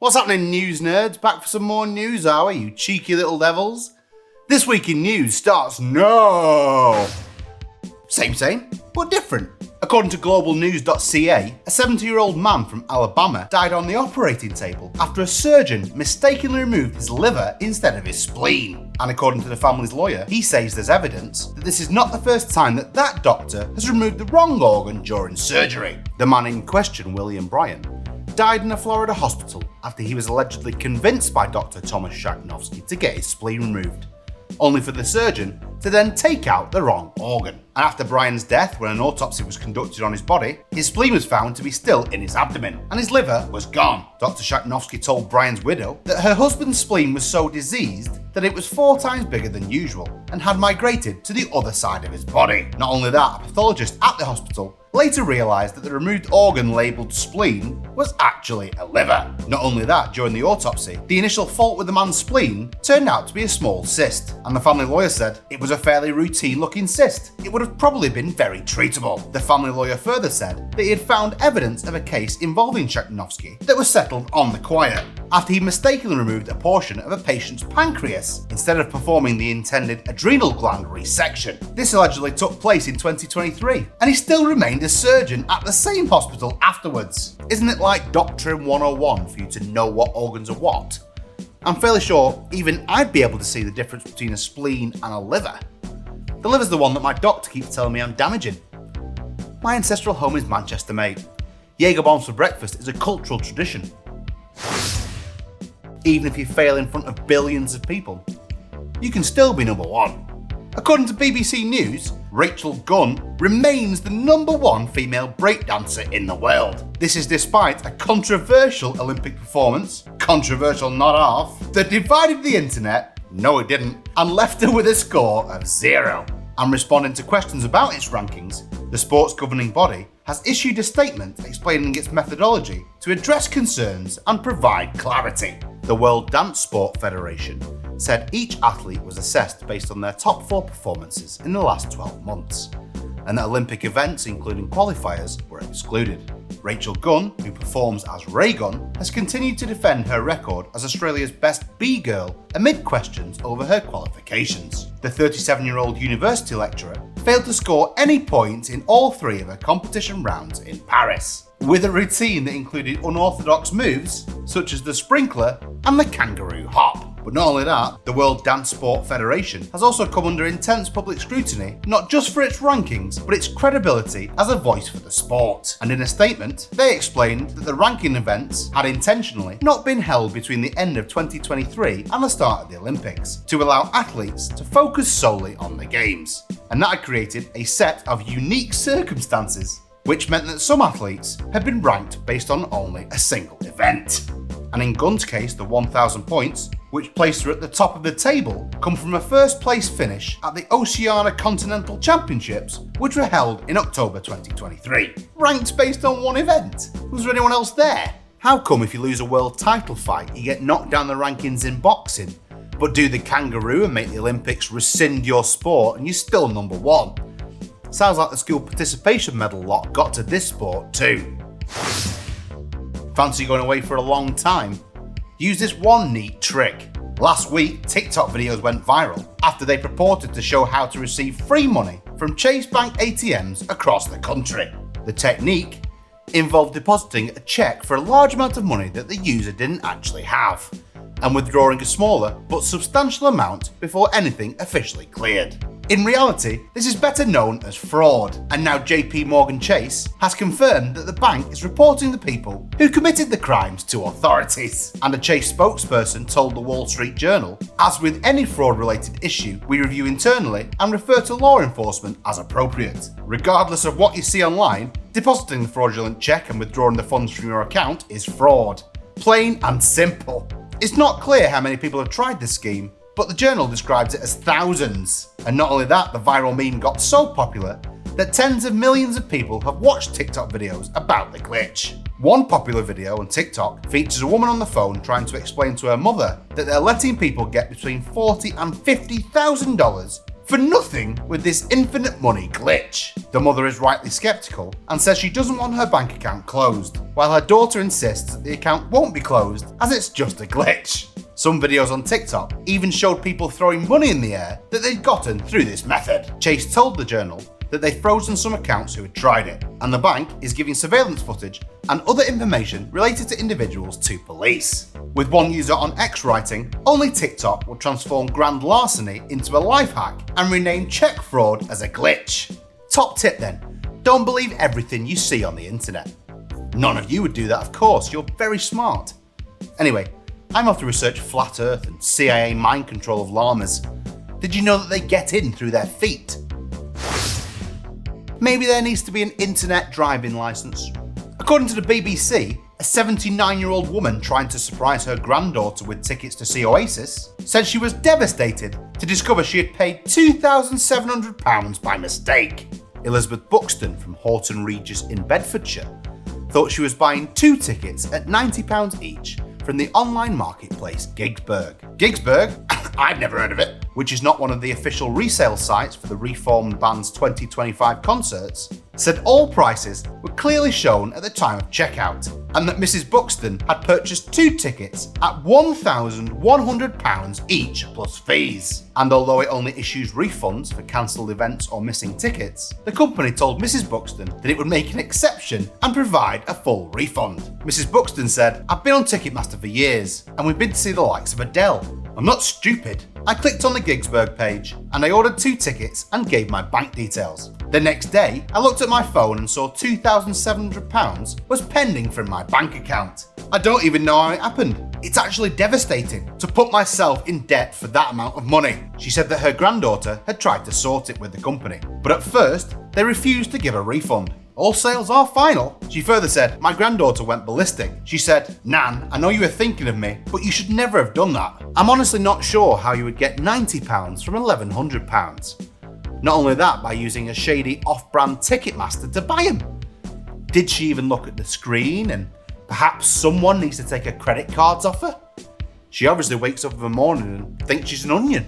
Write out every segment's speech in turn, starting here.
What's happening, news nerds? Back for some more news, are we, you cheeky little devils? This week in news starts now. Same, but different. According to globalnews.ca, a 70-year-old man from Alabama died on the operating table after a surgeon mistakenly removed his liver instead of his spleen. And according to the family's lawyer, he says there's evidence that this is not the first time that doctor has removed the wrong organ during surgery. The man in question, William Bryan, died in a Florida hospital after he was allegedly convinced by Dr. Thomas Shachnovsky to get his spleen removed, only for the surgeon to then take out the wrong organ. And after Bryan's death, when an autopsy was conducted on his body, his spleen was found to be still in his abdomen, and his liver was gone. Dr. Shachnovsky told Bryan's widow that her husband's spleen was so diseased that it was 4 times bigger than usual and had migrated to the other side of his body. Not only that, a pathologist at the hospital later realised that the removed organ labelled spleen was actually a liver. Not only that, during the autopsy, the initial fault with the man's spleen turned out to be a small cyst, and the family lawyer said it was a fairly routine looking cyst. It would have probably been very treatable. The family lawyer further said that he had found evidence of a case involving Shachnovsky that was settled on the quiet, after he mistakenly removed a portion of a patient's pancreas instead of performing the intended adrenal gland resection. This allegedly took place in 2023, and he still remained a surgeon at the same hospital afterwards. Isn't it like Doctrine 101 for you to know what organs are what? I'm fairly sure even I'd be able to see the difference between a spleen and a liver. The liver's the one that my doctor keeps telling me I'm damaging. My ancestral home is Manchester, mate. Jaeger bombs for breakfast is a cultural tradition. Even if you fail in front of billions of people, you can still be number one. According to BBC News, Rachel Gunn remains the #1 female breakdancer in the world. This is despite a controversial Olympic performance, controversial not half, that divided the internet, no it didn't, and left her with a score of 0. And responding to questions about its rankings, the sport's governing body has issued a statement explaining its methodology to address concerns and provide clarity. The World Dance Sport Federation said each athlete was assessed based on their top 4 performances in the last 12 months, and that Olympic events, including qualifiers, were excluded. Rachel Gunn, who performs as Ray Gunn, has continued to defend her record as Australia's best B-girl amid questions over her qualifications. The 37-year-old university lecturer failed to score any points in all 3 of her competition rounds in Paris, with a routine that included unorthodox moves such as the sprinkler and the kangaroo hop. But not only that, the World Dance Sport Federation has also come under intense public scrutiny, not just for its rankings, but its credibility as a voice for the sport. And in a statement, they explained that the ranking events had intentionally not been held between the end of 2023 and the start of the Olympics, to allow athletes to focus solely on the games. And that had created a set of unique circumstances, which meant that some athletes had been ranked based on only a single event. And in Gunn's case, the 1,000 points, which placed her at the top of the table, come from a first place finish at the Oceania Continental Championships, which were held in October 2023. Ranked based on one event? Was there anyone else there? How come if you lose a world title fight, you get knocked down the rankings in boxing, but do the kangaroo and make the Olympics rescind your sport and you're still #1? Sounds like the school participation medal lot got to this sport too. Fancy going away for a long time? Use this one neat trick. Last week, TikTok videos went viral after they purported to show how to receive free money from Chase Bank ATMs across the country. The technique involved depositing a check for a large amount of money that the user didn't actually have, and withdrawing a smaller but substantial amount before anything officially cleared. In reality, this is better known as fraud, and now JP Morgan Chase has confirmed that the bank is reporting the people who committed the crimes to authorities. And a Chase spokesperson told the Wall Street Journal, "As with any fraud-related issue, we review internally and refer to law enforcement as appropriate. Regardless of what you see online, depositing the fraudulent check and withdrawing the funds from your account is fraud. Plain and simple." It's not clear how many people have tried this scheme, but the Journal describes it as thousands. And not only that, the viral meme got so popular that tens of millions of people have watched TikTok videos about the glitch. One popular video on TikTok features a woman on the phone trying to explain to her mother that they're letting people get between $40,000 and $50,000 for nothing with this infinite money glitch. The mother is rightly skeptical and says she doesn't want her bank account closed, while her daughter insists that the account won't be closed as it's just a glitch. Some videos on TikTok even showed people throwing money in the air that they'd gotten through this method. Chase told the Journal that they'd frozen some accounts who had tried it, and the bank is giving surveillance footage and other information related to individuals to police. With one user on X writing, only TikTok will transform grand larceny into a life hack and rename check fraud as a glitch. Top tip then, don't believe everything you see on the internet. None of you would do that, of course, you're very smart. Anyway, I'm off to research flat earth and CIA mind control of llamas. Did you know that they get in through their feet? Maybe there needs to be an internet driving licence. According to the BBC, a 79-year-old woman trying to surprise her granddaughter with tickets to see Oasis said she was devastated to discover she had paid £2,700 by mistake. Elizabeth Buxton from Horton Regis in Bedfordshire thought she was buying 2 tickets at £90 each from the online marketplace Gigsberg. Gigsberg? I've never heard of it. Which is not one of the official resale sites for the reformed band's 2025 concerts, said all prices were clearly shown at the time of checkout, and that Mrs. Buxton had purchased 2 tickets at £1,100 each plus fees. And although it only issues refunds for cancelled events or missing tickets, the company told Mrs. Buxton that it would make an exception and provide a full refund. Mrs. Buxton said, "I've been on Ticketmaster for years, and we've been to see the likes of Adele. I'm not stupid. I clicked on the Gigsberg page and I ordered 2 tickets and gave my bank details. The next day, I looked at my phone and saw £2,700 was pending from my bank account. I don't even know how it happened. It's actually devastating to put myself in debt for that amount of money." She said that her granddaughter had tried to sort it with the company, but at first, they refused to give a refund. "All sales are final." She further said, "My granddaughter went ballistic. She said, 'Nan, I know you were thinking of me, but you should never have done that. I'm honestly not sure how you would get £90 from £1,100. Not only that, by using a shady off-brand Ticketmaster to buy them. Did she even look at the screen and perhaps someone needs to take her credit cards off her? She obviously wakes up in the morning and thinks she's an onion.'"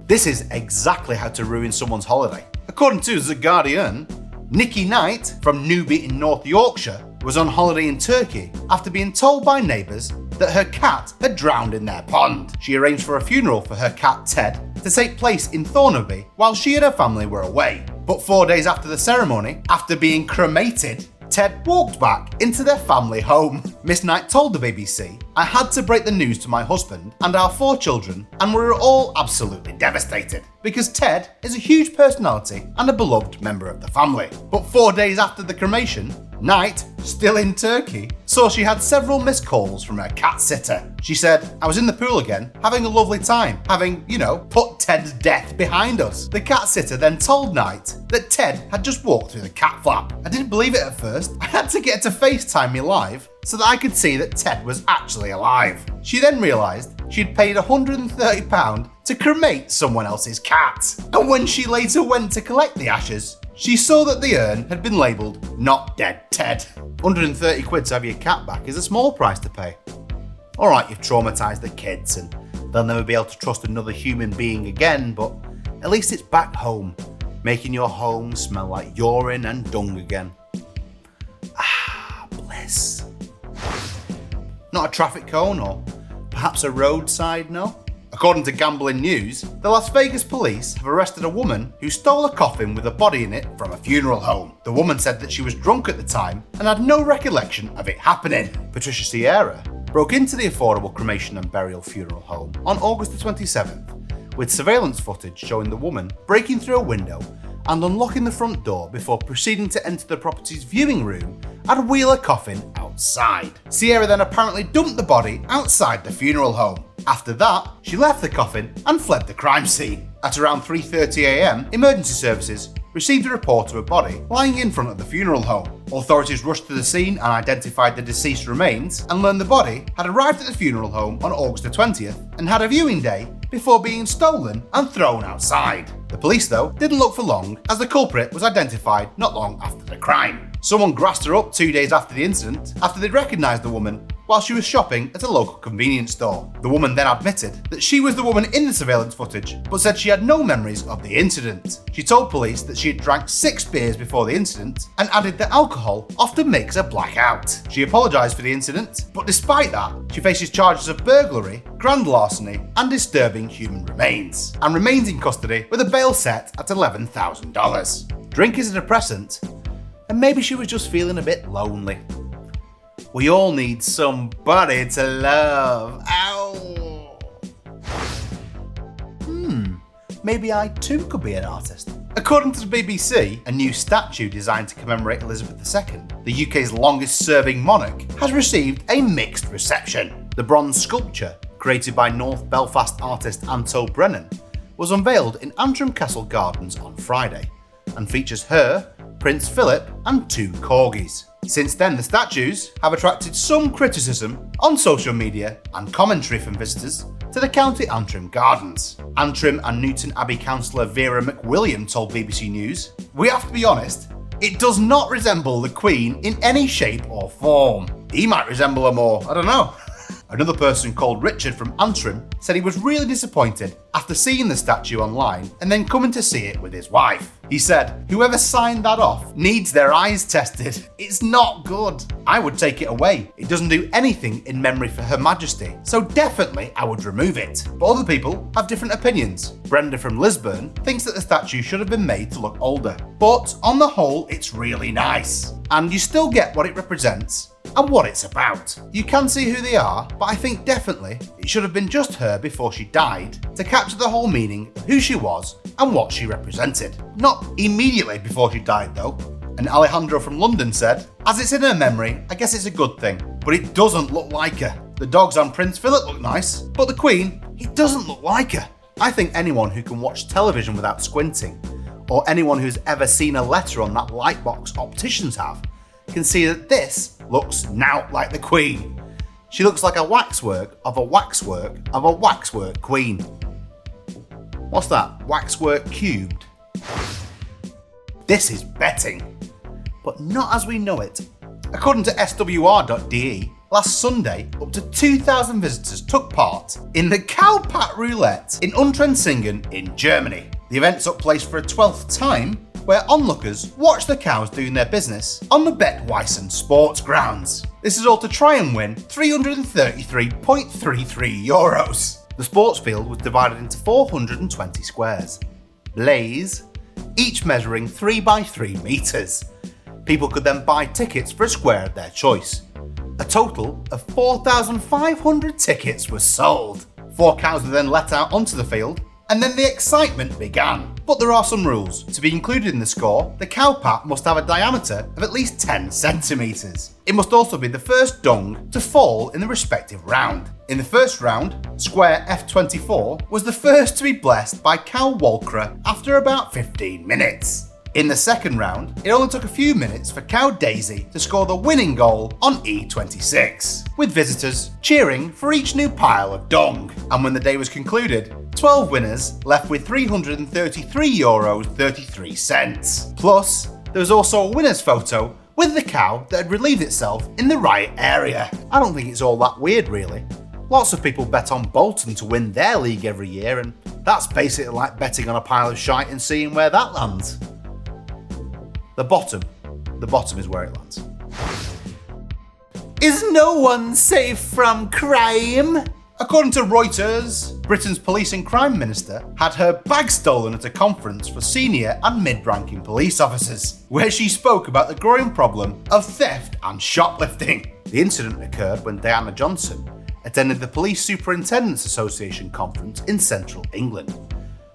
This is exactly how to ruin someone's holiday. According to The Guardian, Nikki Knight from Newby in North Yorkshire was on holiday in Turkey after being told by neighbours that her cat had drowned in their pond. She arranged for a funeral for her cat Ted to take place in Thornaby while she and her family were away. But 4 days after the ceremony, after being cremated, Ted walked back into their family home. Miss Knight told the BBC, "I had to break the news to my husband and our 4 children, and we were all absolutely devastated, because Ted is a huge personality and a beloved member of the family." But 4 days after the cremation, Knight, still in Turkey, saw she had several missed calls from her cat sitter. She said, "I was in the pool again, having a lovely time, having, put Ted's death behind us." The cat sitter then told Knight that Ted had just walked through the cat flap. "I didn't believe it at first. I had to get her to FaceTime me live so that I could see that Ted was actually alive." She then realised she'd paid £130 to cremate someone else's cat. And when she later went to collect the ashes, she saw that the urn had been labelled "Not Dead Ted." 130 quid to have your cat back is a small price to pay. Alright, you've traumatised the kids and they'll never be able to trust another human being again, but at least it's back home, making your home smell like urine and dung again. Ah, bliss. Not a traffic cone or perhaps a roadside no? According to Gambling News, the Las Vegas police have arrested a woman who stole a coffin with a body in it from a funeral home. The woman said that she was drunk at the time and had no recollection of it happening. Patricia Sierra broke into the affordable cremation and burial funeral home on August the 27th, with surveillance footage showing the woman breaking through a window and unlocking the front door before proceeding to enter the property's viewing room and wheel a coffin outside. Sierra then apparently dumped the body outside the funeral home. After that, she left the coffin and fled the crime scene. At around 3:30 a.m, emergency services received a report of a body lying in front of the funeral home. Authorities rushed to the scene and identified the deceased remains and learned the body had arrived at the funeral home on August the 20th and had a viewing day before being stolen and thrown outside. The police, though, didn't look for long as the culprit was identified not long after the crime. Someone grassed her up 2 days after the incident after they'd recognised the woman while she was shopping at a local convenience store. The woman then admitted that she was the woman in the surveillance footage, but said she had no memories of the incident. She told police that she had drank 6 beers before the incident and added that alcohol often makes her black out. She apologised for the incident, but despite that, she faces charges of burglary, grand larceny and disturbing human remains, and remains in custody with a bail set at $11,000. Drink is a depressant, and maybe she was just feeling a bit lonely. We all need somebody to love. Ow! Maybe I too could be an artist. According to the BBC, a new statue designed to commemorate Elizabeth II, the UK's longest serving monarch, has received a mixed reception. The bronze sculpture, created by North Belfast artist Anto Brennan, was unveiled in Antrim Castle Gardens on Friday, and features her, Prince Philip and 2 corgis. Since then, the statues have attracted some criticism on social media and commentary from visitors to the County Antrim Gardens. Antrim and Newton Abbey councillor Vera McWilliam told BBC News, "We have to be honest, it does not resemble the Queen in any shape or form. He might resemble her more, I don't know." Another person called Richard from Antrim said he was really disappointed after seeing the statue online and then coming to see it with his wife. He said, "Whoever signed that off needs their eyes tested. It's not good. I would take it away. It doesn't do anything in memory for Her Majesty, so definitely I would remove it." But other people have different opinions. Brenda from Lisburn thinks that the statue should have been made to look older. But on the whole, it's really nice. And you still get what it represents and what it's about. You can see who they are, but I think definitely it should have been just her before she died to capture the whole meaning of who she was and what she represented. Not immediately before she died though. And Alejandro from London said, "As it's in her memory, I guess it's a good thing, but it doesn't look like her. The dogs on Prince Philip look nice, but the Queen, it doesn't look like her." I think anyone who can watch television without squinting, or anyone who's ever seen a letter on that lightbox opticians have, can see that this looks nowt like the Queen. She looks like a waxwork of a waxwork of a waxwork Queen. What's that? Waxwork cubed? This is betting, but not as we know it. According to swr.de, last Sunday, up to 2,000 visitors took part in the Cowpat Roulette in Untrensingen in Germany. The event took place for a 12th time, where onlookers watch the cows doing their business on the Bettweissen sports grounds. This is all to try and win €333.33. The sports field was divided into 420 squares. Blaze, each measuring 3 by 3 metres. People could then buy tickets for a square of their choice. A total of 4,500 tickets were sold. 4 cows were then let out onto the field, and then the excitement began. But there are some rules. To be included in the score, the cowpat must have a diameter of at least 10 centimetres. It must also be the first dung to fall in the respective round. In the first round, square F24 was the first to be blessed by cow Walkra after about 15 minutes. In the second round, it only took a few minutes for cow Daisy to score the winning goal on E26, with visitors cheering for each new pile of dung. And when the day was concluded, 12 winners left with €333.33. Plus, there was also a winner's photo with the cow that had relieved itself in the right area. I don't think it's all that weird really. Lots of people bet on Bolton to win their league every year, and that's basically like betting on a pile of shite and seeing where that lands. The bottom is where it lands. Is no one safe from crime? According to Reuters, Britain's police and crime minister had her bag stolen at a conference for senior and mid-ranking police officers, where she spoke about the growing problem of theft and shoplifting. The incident occurred when Diana Johnson attended the Police Superintendents Association conference in central England,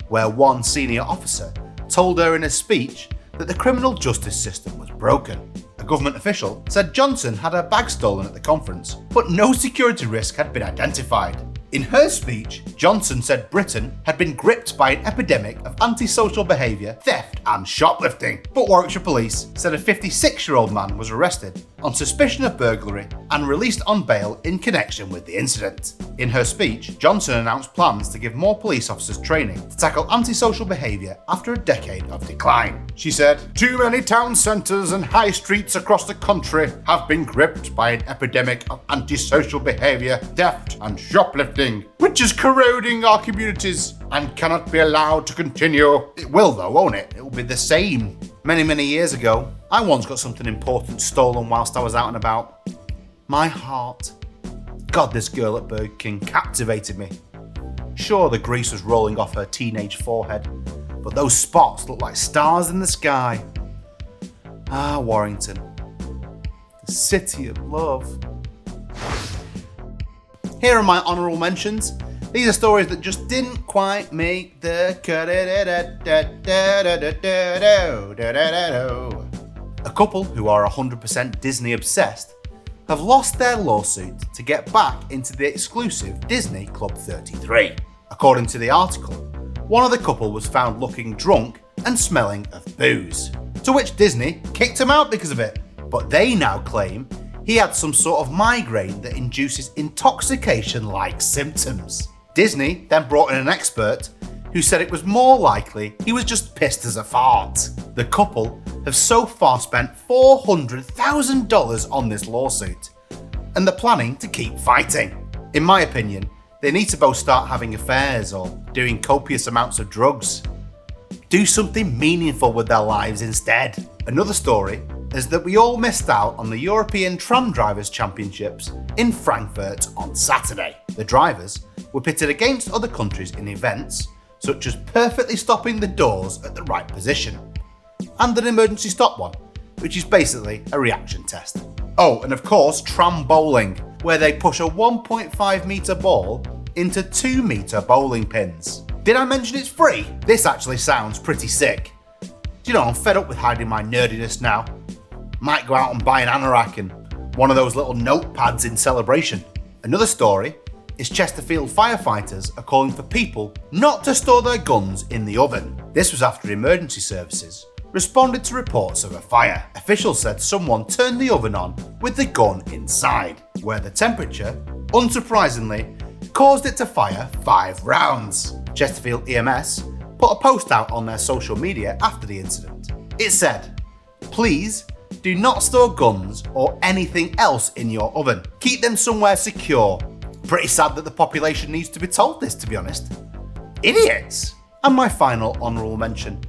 where one senior officer told her in a speech that the criminal justice system was broken. A government official said Johnson had her bag stolen at the conference, but no security risk had been identified. In her speech, Johnson said Britain had been gripped by an epidemic of antisocial behaviour, theft and shoplifting. But Warwickshire Police said a 56-year-old man was arrested on suspicion of burglary and released on bail in connection with the incident. In her speech, Johnson announced plans to give more police officers training to tackle antisocial behaviour after a decade of decline. She said, "Too many town centres and high streets across the country have been gripped by an epidemic of antisocial behaviour, theft and shoplifting, which is corroding our communities and cannot be allowed to continue." It will though, won't it? It will be the same. Many years ago, I once got something important stolen whilst I was out and about. My heart. God, this girl at Burger King captivated me. Sure, the grease was rolling off her teenage forehead, but those spots looked like stars in the sky. Ah, Warrington, the city of love. Here are my honourable mentions. These are stories that just didn't quite make the cut. A couple who are 100% Disney obsessed have lost their lawsuit to get back into the exclusive Disney Club 33. According to the article, one of the couple was found looking drunk and smelling of booze, to which Disney kicked him out because of it. But they now claim he had some sort of migraine that induces intoxication-like symptoms. Disney then brought in an expert who said it was more likely he was just pissed as a fart. The couple have so far spent $400,000 on this lawsuit, and they're planning to keep fighting. In my opinion, they need to both start having affairs or doing copious amounts of drugs. Do something meaningful with their lives instead. Another story is that we all missed out on the European Tram Drivers' Championships in Frankfurt on Saturday. The drivers were pitted against other countries in events such as perfectly stopping the doors at the right position, and an emergency stop one, which is basically a reaction test. Oh, and of course tram bowling, where they push a 1.5 metre ball into 2 metre bowling pins. Did I mention it's free? This actually sounds pretty sick. Do you know, I'm fed up with hiding my nerdiness now. Might go out and buy an anorak and one of those little notepads in celebration. Another story is Chesterfield firefighters are calling for people not to store their guns in the oven. This was after emergency services responded to reports of a fire. Officials said someone turned the oven on with the gun inside, where the temperature, unsurprisingly, caused it to fire 5 rounds. Chesterfield EMS put a post out on their social media after the incident. It said, "Please do not store guns or anything else in your oven. Keep them somewhere secure." Pretty sad that the population needs to be told this, to be honest. Idiots! And my final honourable mention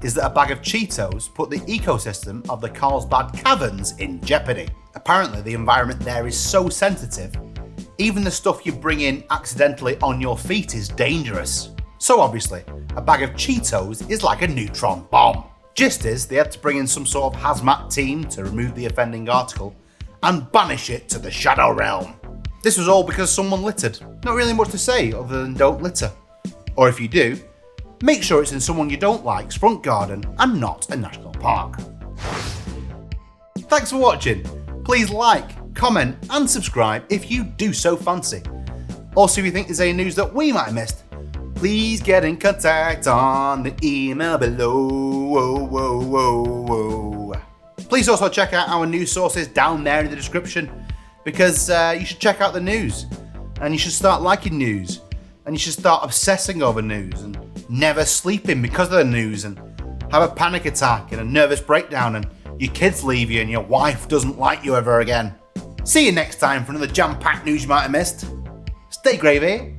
is that a bag of Cheetos put the ecosystem of the Carlsbad Caverns in jeopardy. Apparently the environment there is so sensitive, even the stuff you bring in accidentally on your feet is dangerous. So obviously, a bag of Cheetos is like a neutron bomb. Gist is, they had to bring in some sort of hazmat team to remove the offending article and banish it to the Shadow Realm. This was all because someone littered. Not really much to say other than don't litter. Or if you do, make sure it's in someone you don't like's front garden and not a national park. Thanks for watching. Please like, comment and subscribe if you do so fancy. Also, if you think there's any news that we might have missed, please get in contact on the email below. Please also check out our news sources down there in the description, because you should check out the news, and you should start liking news, and you should start obsessing over news and never sleeping because of the news and have a panic attack and a nervous breakdown and your kids leave you and your wife doesn't like you ever again. See you next time for another jam-packed news you might have missed. Stay gravy.